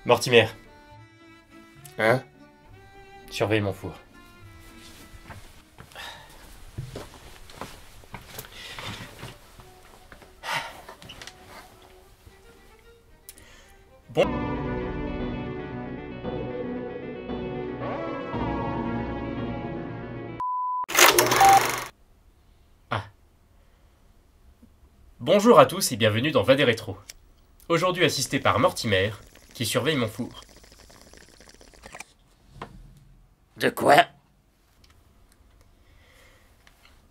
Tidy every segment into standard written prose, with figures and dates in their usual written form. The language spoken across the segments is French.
Mortimer, Hein? surveille mon four. Bon. Ah. Bonjour à tous et bienvenue dans Va des Rétros. Aujourd'hui assisté par Mortimer, qui surveille mon four. De quoi?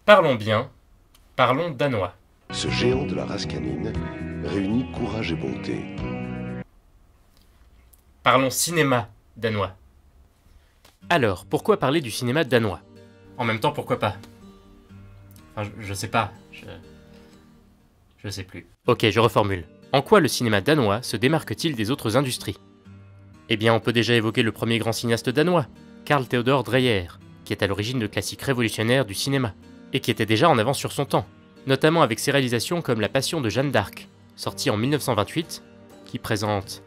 Parlons bien, parlons danois. Ce géant de la race canine réunit courage et bonté. Parlons cinéma danois. Alors, pourquoi parler du cinéma danois? En même temps, pourquoi pas? Enfin, je sais pas, je sais plus. Ok, je reformule. En quoi le cinéma danois se démarque-t-il des autres industries? Eh bien, on peut déjà évoquer le premier grand cinéaste danois, Carl Theodor Dreyer, qui est à l'origine de classiques révolutionnaires du cinéma, et qui était déjà en avance sur son temps, notamment avec ses réalisations comme La Passion de Jeanne d'Arc, sortie en 1928, qui présente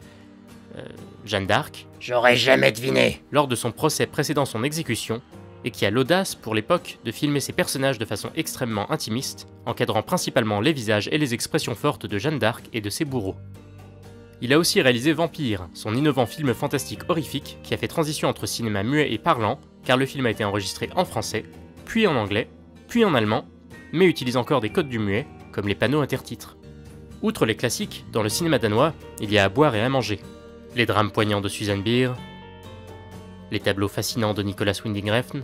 Jeanne d'Arc J'aurais jamais deviné. lors de son procès précédant son exécution, et qui a l'audace, pour l'époque, de filmer ses personnages de façon extrêmement intimiste, encadrant principalement les visages et les expressions fortes de Jeanne d'Arc et de ses bourreaux. Il a aussi réalisé Vampire, son innovant film fantastique horrifique qui a fait transition entre cinéma muet et parlant, car le film a été enregistré en français, puis en anglais, puis en allemand, mais utilise encore des codes du muet, comme les panneaux intertitres. Outre les classiques, dans le cinéma danois, il y a à boire et à manger. Les drames poignants de Susanne Bier, les tableaux fascinants de Nicolas Winding Refn,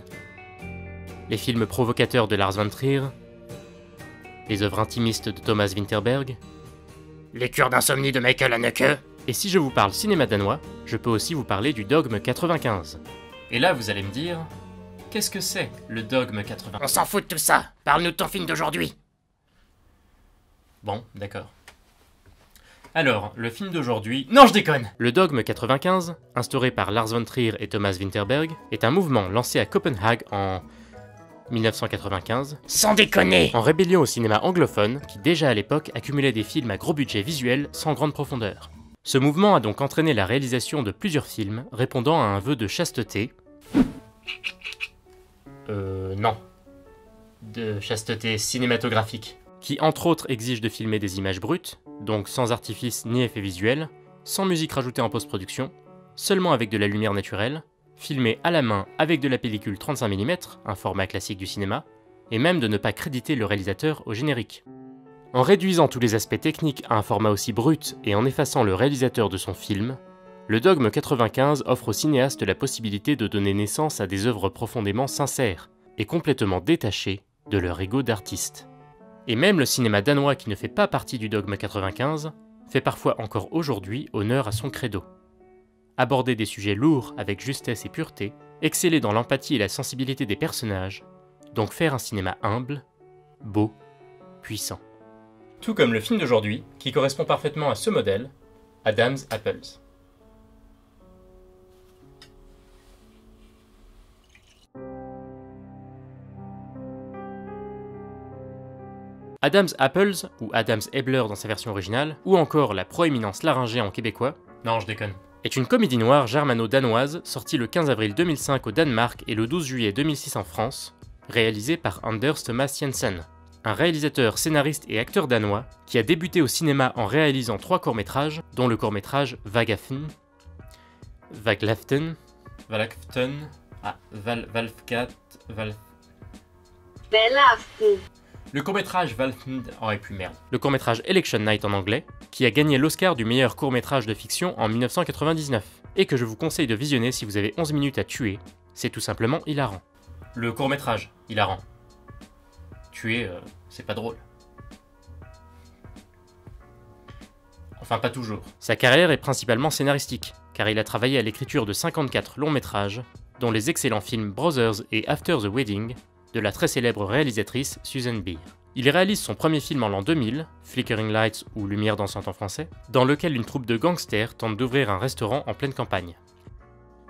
les films provocateurs de Lars von Trier, les œuvres intimistes de Thomas Vinterberg. Les cures d'insomnie de Michael Haneke? Et si je vous parle cinéma danois, je peux aussi vous parler du Dogme 95. Et là, vous allez me dire, qu'est-ce que c'est le Dogme 95? On s'en fout de tout ça. Parle-nous de ton film d'aujourd'hui. Bon, d'accord. Alors, le film d'aujourd'hui... Non, je déconne! Le Dogme 95, instauré par Lars von Trier et Thomas Vinterberg, est un mouvement lancé à Copenhague en 1995, Sans déconner. en rébellion au cinéma anglophone, qui déjà à l'époque accumulait des films à gros budget visuel sans grande profondeur. Ce mouvement a donc entraîné la réalisation de plusieurs films répondant à un vœu de chasteté... non. De chasteté cinématographique. Qui entre autres exige de filmer des images brutes, donc sans artifice ni effets visuels, sans musique rajoutée en post-production, seulement avec de la lumière naturelle, filmé à la main avec de la pellicule 35 mm, un format classique du cinéma, et même de ne pas créditer le réalisateur au générique. En réduisant tous les aspects techniques à un format aussi brut et en effaçant le réalisateur de son film, le Dogme 95 offre aux cinéastes la possibilité de donner naissance à des œuvres profondément sincères et complètement détachées de leur ego d'artiste. Et même le cinéma danois qui ne fait pas partie du Dogme 95 fait parfois encore aujourd'hui honneur à son credo. Aborder des sujets lourds avec justesse et pureté, exceller dans l'empathie et la sensibilité des personnages, donc faire un cinéma humble, beau, puissant. Tout comme le film d'aujourd'hui, qui correspond parfaitement à ce modèle, Adam's Apples. Adam's Apples, ou Adam's Ebler dans sa version originale, ou encore La Proéminence laryngée en québécois, non je déconne, est une comédie noire germano-danoise sortie le 15 avril 2005 au Danemark et le 12 juillet 2006 en France, réalisée par Anders Thomas Jensen, un réalisateur, scénariste et acteur danois qui a débuté au cinéma en réalisant 3 courts-métrages, dont le court-métrage Valkaften, le court-métrage Valfnd aurait pu merde. Le court-métrage Election Night en anglais, qui a gagné l'Oscar du meilleur court-métrage de fiction en 1999, et que je vous conseille de visionner si vous avez 11 minutes à tuer, c'est tout simplement hilarant. Le court-métrage, hilarant. Tuer, c'est pas drôle. Enfin, pas toujours. Sa carrière est principalement scénaristique, car il a travaillé à l'écriture de 54 longs-métrages, dont les excellents films Brothers et After the Wedding, de la très célèbre réalisatrice Susanne Bier. Il réalise son premier film en l'an 2000, Flickering Lights ou Lumière dansante en français, dans lequel une troupe de gangsters tente d'ouvrir un restaurant en pleine campagne.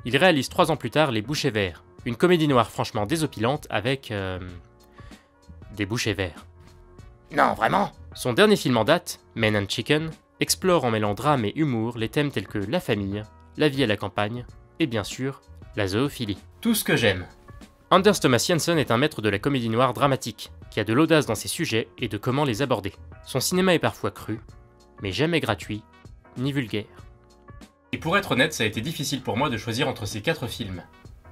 Il réalise 3 ans plus tard Les Bouchers Verts, une comédie noire franchement désopilante avec... des bouchers verts. Non, vraiment? Son dernier film en date, Men and Chicken, explore en mêlant drame et humour les thèmes tels que la famille, la vie à la campagne, et bien sûr, la zoophilie. Tout ce que j'aime. Anders Thomas Jensen est un maître de la comédie noire dramatique, qui a de l'audace dans ses sujets et de comment les aborder. Son cinéma est parfois cru, mais jamais gratuit, ni vulgaire. Et pour être honnête, ça a été difficile pour moi de choisir entre ces 4 films,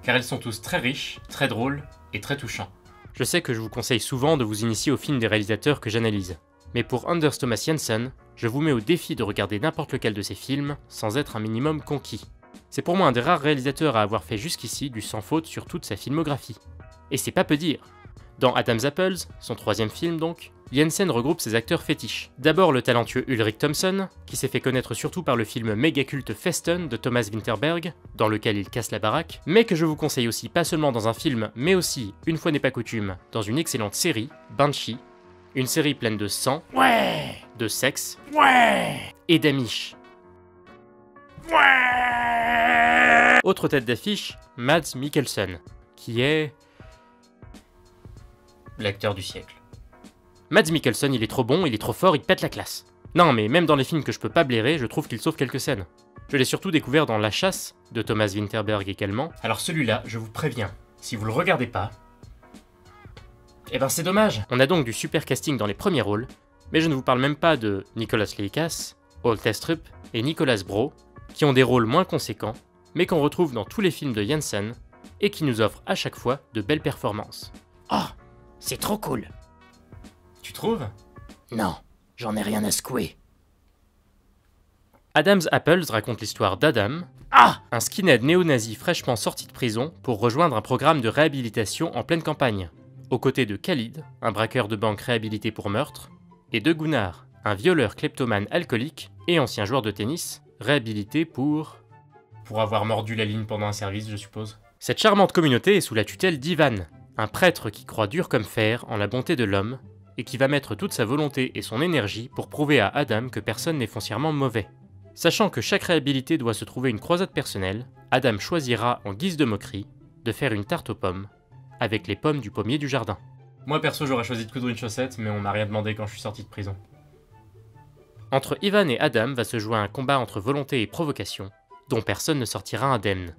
car ils sont tous très riches, très drôles et très touchants. Je sais que je vous conseille souvent de vous initier aux films des réalisateurs que j'analyse, mais pour Anders Thomas Jensen, je vous mets au défi de regarder n'importe lequel de ces films sans être un minimum conquis. C'est pour moi un des rares réalisateurs à avoir fait jusqu'ici du sans faute sur toute sa filmographie. Et c'est pas peu dire. Dans Adam's Apples, son 3e film donc, Jensen regroupe ses acteurs fétiches. D'abord le talentueux Ulrich Thomsen, qui s'est fait connaître surtout par le film méga culte Festen de Thomas Winterberg, dans lequel il casse la baraque, mais que je vous conseille aussi pas seulement dans un film, mais aussi, une fois n'est pas coutume, dans une excellente série, Banshee, une série pleine de sang, Ouais. de sexe, Ouais. et d'amish. Ouais. Autre tête d'affiche, Mads Mikkelsen, qui est l'acteur du siècle. Mads Mikkelsen, il est trop bon, il est trop fort, il pète la classe. Non, mais même dans les films que je peux pas blairer, je trouve qu'il sauve quelques scènes. Je l'ai surtout découvert dans La Chasse, de Thomas Winterberg également. Alors celui-là, je vous préviens, si vous le regardez pas, eh ben c'est dommage. On a donc du super casting dans les premiers rôles, mais je ne vous parle même pas de Nicolas Leikas, Ole Thestrup et Nicolas Bro, qui ont des rôles moins conséquents, mais qu'on retrouve dans tous les films de Jensen, et qui nous offrent à chaque fois de belles performances. Oh, c'est trop cool. Tu trouves ? Non, j'en ai rien à secouer. Adam's Apples raconte l'histoire d'Adam, un skinhead néo-nazi fraîchement sorti de prison pour rejoindre un programme de réhabilitation en pleine campagne, aux côtés de Khalid, un braqueur de banque réhabilité pour meurtre, et de Gunnar, un violeur kleptomane alcoolique et ancien joueur de tennis, réhabilité pour avoir mordu la ligne pendant un service, je suppose. Cette charmante communauté est sous la tutelle d'Ivan, un prêtre qui croit dur comme fer en la bonté de l'homme, et qui va mettre toute sa volonté et son énergie pour prouver à Adam que personne n'est foncièrement mauvais. Sachant que chaque réhabilité doit se trouver une croisade personnelle, Adam choisira, en guise de moquerie, de faire une tarte aux pommes, avec les pommes du pommier du jardin. Moi perso j'aurais choisi de coudre une chaussette, mais on m'a rien demandé quand je suis sorti de prison. Entre Ivan et Adam va se jouer un combat entre volonté et provocation, dont personne ne sortira indemne.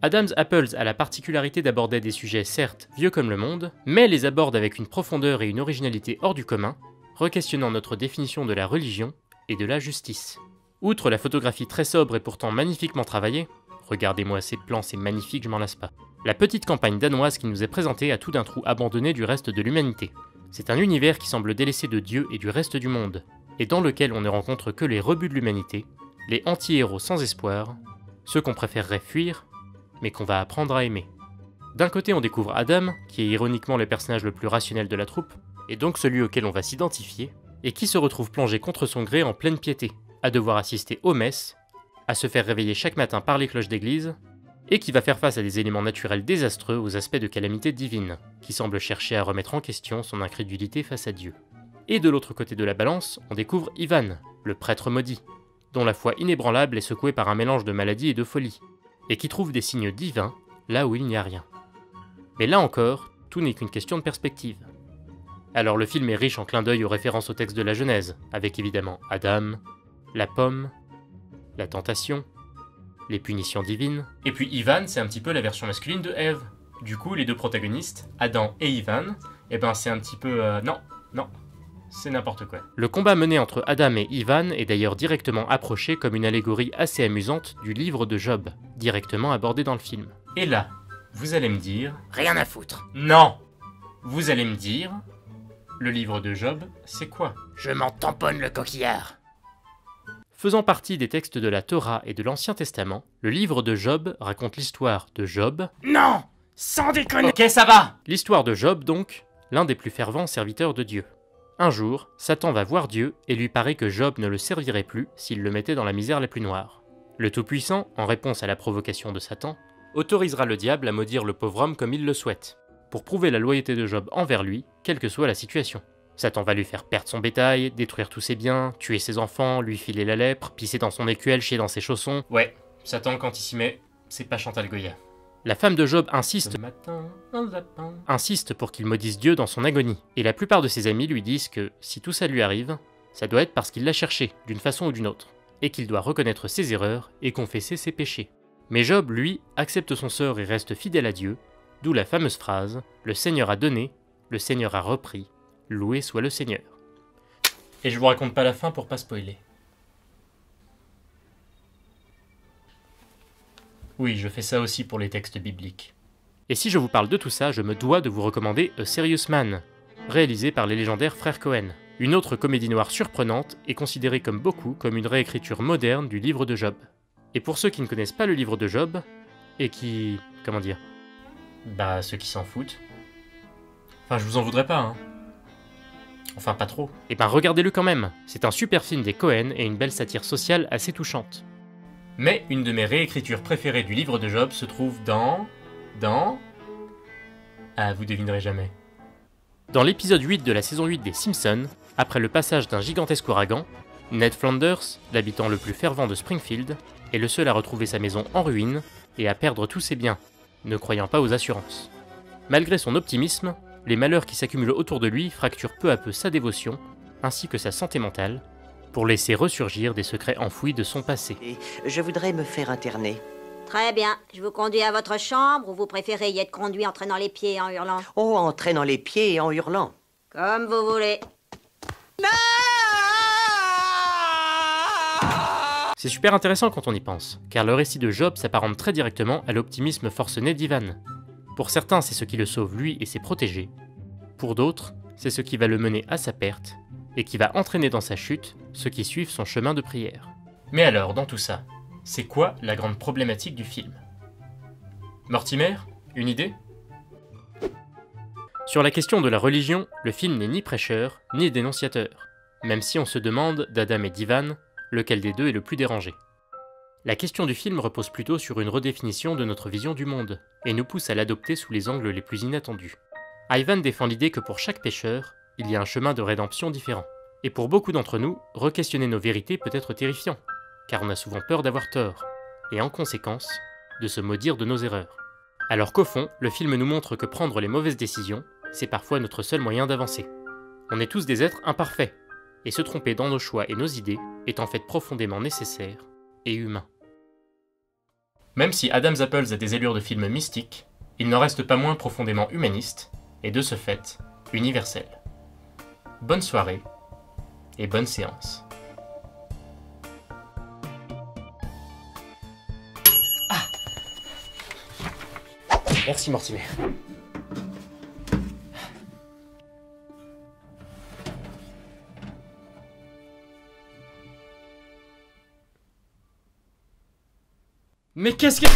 Adam's Apples a la particularité d'aborder des sujets certes vieux comme le monde, mais les aborde avec une profondeur et une originalité hors du commun, requestionnant notre définition de la religion et de la justice. Outre la photographie très sobre et pourtant magnifiquement travaillée, regardez-moi ces plans, c'est magnifique, je m'en lasse pas. La petite campagne danoise qui nous est présentée a tout d'un trou abandonné du reste de l'humanité. C'est un univers qui semble délaissé de Dieu et du reste du monde, et dans lequel on ne rencontre que les rebuts de l'humanité, les anti-héros sans espoir, ceux qu'on préférerait fuir, mais qu'on va apprendre à aimer. D'un côté on découvre Adam, qui est ironiquement le personnage le plus rationnel de la troupe, et donc celui auquel on va s'identifier, et qui se retrouve plongé contre son gré en pleine piété, à devoir assister aux messes, à se faire réveiller chaque matin par les cloches d'église, et qui va faire face à des éléments naturels désastreux aux aspects de calamité divine, qui semblent chercher à remettre en question son incrédulité face à Dieu. Et de l'autre côté de la balance, on découvre Ivan, le prêtre maudit, dont la foi inébranlable est secouée par un mélange de maladie et de folie, et qui trouve des signes divins là où il n'y a rien. Mais là encore, tout n'est qu'une question de perspective. Alors le film est riche en clins d'œil aux références au texte de la Genèse, avec évidemment Adam, la pomme, la tentation, les punitions divines. Et puis Ivan, c'est un petit peu la version masculine de Ève. Du coup, les deux protagonistes, Adam et Ivan, eh ben c'est un petit peu... non, c'est n'importe quoi. Le combat mené entre Adam et Ivan est d'ailleurs directement approché comme une allégorie assez amusante du livre de Job, directement abordé dans le film. Et là, vous allez me dire... Rien à foutre. Non! Vous allez me dire... Le livre de Job, c'est quoi? Je m'en tamponne le coquillard. Faisant partie des textes de la Torah et de l'Ancien Testament, le livre de Job raconte l'histoire de Job... Non! Sans déconner! Ok, ça va! L'histoire de Job, donc, l'un des plus fervents serviteurs de Dieu. Un jour, Satan va voir Dieu et lui paraît que Job ne le servirait plus s'il le mettait dans la misère la plus noire. Le Tout-Puissant, en réponse à la provocation de Satan, autorisera le diable à maudire le pauvre homme comme il le souhaite, pour prouver la loyauté de Job envers lui, quelle que soit la situation. Satan va lui faire perdre son bétail, détruire tous ses biens, tuer ses enfants, lui filer la lèpre, pisser dans son écuelle, chier dans ses chaussons. Ouais, Satan quand il s'y met, c'est pas Chantal Goya. La femme de Job insiste pour qu'il maudisse Dieu dans son agonie, et la plupart de ses amis lui disent que si tout ça lui arrive, ça doit être parce qu'il l'a cherché, d'une façon ou d'une autre. et qu'il doit reconnaître ses erreurs et confesser ses péchés. Mais Job, lui, accepte son sort et reste fidèle à Dieu, d'où la fameuse phrase « Le Seigneur a donné, le Seigneur a repris, loué soit le Seigneur ». Et je vous raconte pas la fin pour pas spoiler. Oui, je fais ça aussi pour les textes bibliques. Et si je vous parle de tout ça, je me dois de vous recommander A Serious Man, réalisé par les légendaires frères Cohen. Une autre comédie noire surprenante et considérée comme beaucoup comme une réécriture moderne du livre de Job. Et pour ceux qui ne connaissent pas le livre de Job, et qui... comment dire? Bah, ceux qui s'en foutent. Enfin, je vous en voudrais pas, hein. Enfin, pas trop. Et ben, regardez-le quand même. C'est un super film des Cohen et une belle satire sociale assez touchante. Mais une de mes réécritures préférées du livre de Job se trouve dans... Ah, vous devinerez jamais. Dans l'épisode 8 de la saison 8 des Simpsons, après le passage d'un gigantesque ouragan, Ned Flanders, l'habitant le plus fervent de Springfield, est le seul à retrouver sa maison en ruine et à perdre tous ses biens, ne croyant pas aux assurances. Malgré son optimisme, les malheurs qui s'accumulent autour de lui fracturent peu à peu sa dévotion, ainsi que sa santé mentale, pour laisser ressurgir des secrets enfouis de son passé. Je voudrais me faire interner. Très bien. Je vous conduis à votre chambre ou vous préférez y être conduit en traînant les pieds et en hurlant? Oh, en traînant les pieds et en hurlant. Comme vous voulez. C'est super intéressant quand on y pense, car le récit de Job s'apparente très directement à l'optimisme forcené d'Ivan. Pour certains, c'est ce qui le sauve lui et ses protégés. Pour d'autres, c'est ce qui va le mener à sa perte, et qui va entraîner dans sa chute ceux qui suivent son chemin de prière. Mais alors, dans tout ça, c'est quoi la grande problématique du film? Mortimer, une idée? Sur la question de la religion, le film n'est ni prêcheur, ni dénonciateur, même si on se demande d'Adam et d'Ivan, lequel des deux est le plus dérangé. La question du film repose plutôt sur une redéfinition de notre vision du monde, et nous pousse à l'adopter sous les angles les plus inattendus. Ivan défend l'idée que pour chaque pécheur, il y a un chemin de rédemption différent. Et pour beaucoup d'entre nous, re-questionner nos vérités peut être terrifiant, car on a souvent peur d'avoir tort, et en conséquence, de se maudire de nos erreurs. Alors qu'au fond, le film nous montre que prendre les mauvaises décisions, c'est parfois notre seul moyen d'avancer. On est tous des êtres imparfaits, et se tromper dans nos choix et nos idées est en fait profondément nécessaire et humain. Même si Adam's Apples a des allures de film mystique, il n'en reste pas moins profondément humaniste, et de ce fait, universel. Bonne soirée, et bonne séance. Ah! Merci Mortimer. Mais qu'est-ce que...